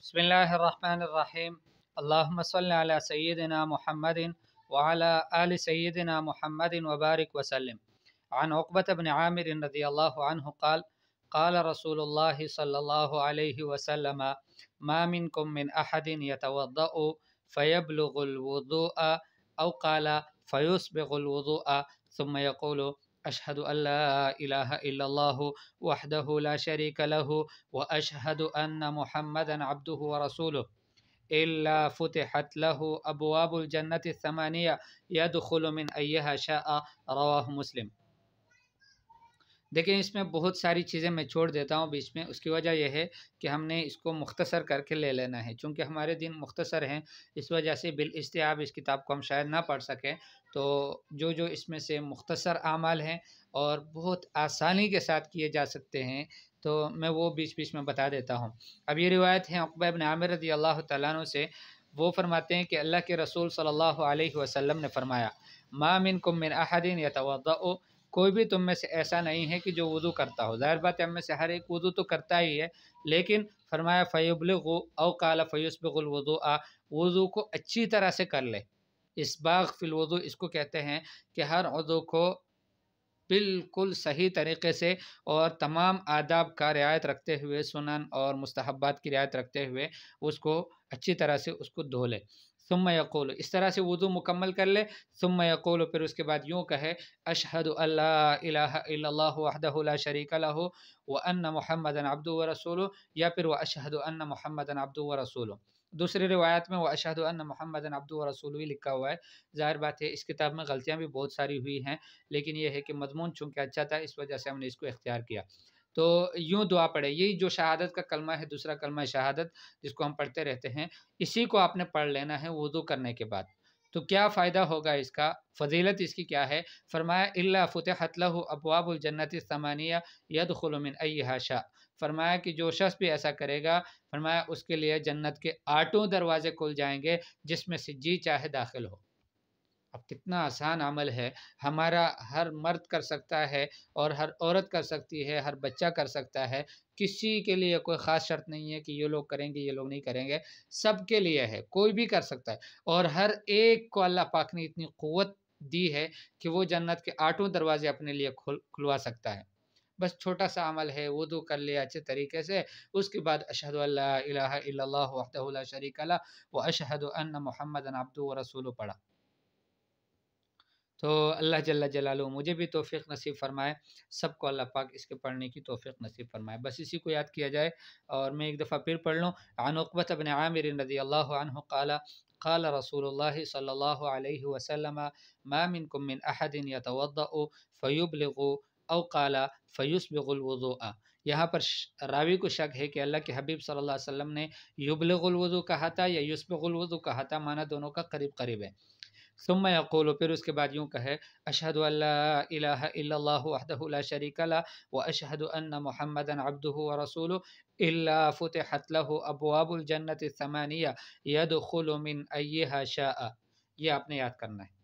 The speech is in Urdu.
بسم الله الرحمن الرحيم. اللهم صل على سيدنا محمد وعلى آل سيدنا محمد وبارك وسلم. عن عقبة بن عامر رضي الله عنه قال قال رسول الله صلى الله عليه وسلم: ما منكم من أحد يتوضأ فيبلغ الوضوء أو قال فيسبغ الوضوء ثم يقول: أشهد أن لا إله إلا الله وحده لا شريك له وأشهد أن محمدا عبده ورسوله إلا فتحت له أبواب الجنة الثمانية يدخل من أيها شاء. رواہ مسلم. دیکھیں اس میں بہت ساری چیزیں میں چھوڑ دیتا ہوں بیچ میں. اس کی وجہ یہ ہے کہ ہم نے اس کو مختصر کر کے لے لینا ہے، چونکہ ہمارے دن مختصر ہیں، اس وجہ سے بالاستیعاب اس کتاب کو ہم شاید نہ پڑھ سکیں. تو جو اس میں سے مختصر اعمال ہیں اور بہت آسانی کے ساتھ کیے جا سکتے ہیں تو میں وہ بیچ بیچ میں بتا دیتا ہوں. اب یہ روایت ہے عقبہ بن عامر رضی اللہ تعالیٰ عنہ سے. وہ فرماتے ہیں کہ اللہ کے رسول صلی اللہ علیہ وسلم نے فرمایا: ما منکم من احد یتوضأ، کوئی بھی تم میں سے ایسا نہیں ہے کہ جو وضو کرتا ہو. ظاہر بات ہے ہم میں سے ہر ایک وضو تو کرتا ہی ہے، لیکن فرمایا فیبلغ او قال فیسبغ الوضوء، وضو کو اچھی طرح سے کر لے. اسباغ فی الوضو اس کو کہتے ہیں کہ ہر وضو کو بالکل صحیح طریقے سے اور تمام آداب کا رعایت رکھتے ہوئے، سنن اور مستحبات کی رعایت رکھتے ہوئے اس کو اچھی طرح سے اس کو دھو لے. ثم یقول، اس طرح سے وضو مکمل کر لے. ثم یقول، پھر اس کے بعد یوں کہے: اشہد ان لا الہ الا اللہ وحدہ لا شریک لہ وان محمدا عبدہ ورسولہ، یا پھر واشہد ان محمدا عبدہ ورسولہ. دوسری روایت میں واشہد ان محمدا عبدہ ورسولہ ہی لکھا ہوا ہے. ظاہر بات ہے اس کتاب میں غلطیاں بھی بہت ساری ہوئی ہیں، لیکن یہ ہے کہ مضمون چونکہ اچھا تھا اس وجہ سے ہم نے اس کو اختیار کیا. تو یوں دعا پڑھے. یہی جو شہادت کا کلمہ ہے، دوسرا کلمہ شہادت جس کو ہم پڑھتے رہتے ہیں، اسی کو آپ نے پڑھ لینا ہے وضو کرنے کے بعد. تو کیا فائدہ ہوگا اس کا، فضیلت اس کی کیا ہے؟ فرمایا الا فتحت لہ ابواب الجنت الثمانیہ یدخل من ایہا شاء. فرمایا کہ جو شخص بھی ایسا کرے گا، فرمایا اس کے لیے جنت کے 8 دروازے کھل جائیں گے جس میں سے جی چاہے داخل ہو. اب کتنا آسان عمل ہے، ہمارا ہر مرد کر سکتا ہے اور ہر عورت کر سکتی ہے، ہر بچہ کر سکتا ہے. کسی کے لیے کوئی خاص شرط نہیں ہے کہ یہ لوگ کریں گے یہ لوگ نہیں کریں گے، سب کے لیے ہے، کوئی بھی کر سکتا ہے. اور ہر ایک کو اللہ پاک نے اتنی قوت دی ہے کہ وہ جنت کے 8 دروازے اپنے لیے کھلوا سکتا ہے. بس چھوٹا سا عمل ہے، وضو کر لیا اچھے طریقے سے، اس کے بعد اشہد ان لا الہ الا اللہ وحدہ لا شریک لہ واشہد ان محمدا عبدہ ورسولہ پڑھا. تو اللہ جل جلالہ مجھے بھی توفیق نصیب فرمائے، سب کو اللہ پاک اس کے پڑھنے کی توفیق نصیب فرمائے. بس اسی کو یاد کیا جائے. اور میں ایک دفعہ پھر پڑھ لوں. عن عقبۃ بن عامر رضی اللہ عنہ قال قال رسول اللہ صلی اللہ علیہ وسلم: ما منکم من احد یتوضأ فیبلغ او قال فیسبغ الوضوء. یہاں پر راوی کو شک ہے کہ اللہ کے حبیب صلی اللہ علیہ وسلم نے یبلغ الوضوء کہا تھا یا یسبغ الوضوء کہا تھا، معنی دونوں کا قریب قریب ہے. ثم یقول، پھر اس کے بعد یوں کہے: اشہد ان لا الہ الا اللہ وحدہ لا شریک لہ واشہد ان محمدا عبدہ ورسولہ الا فتحت لہ ابواب الجنت الثمانیہ یدخل من ایہا شاء. یہ آپ نے یاد کرنا ہے.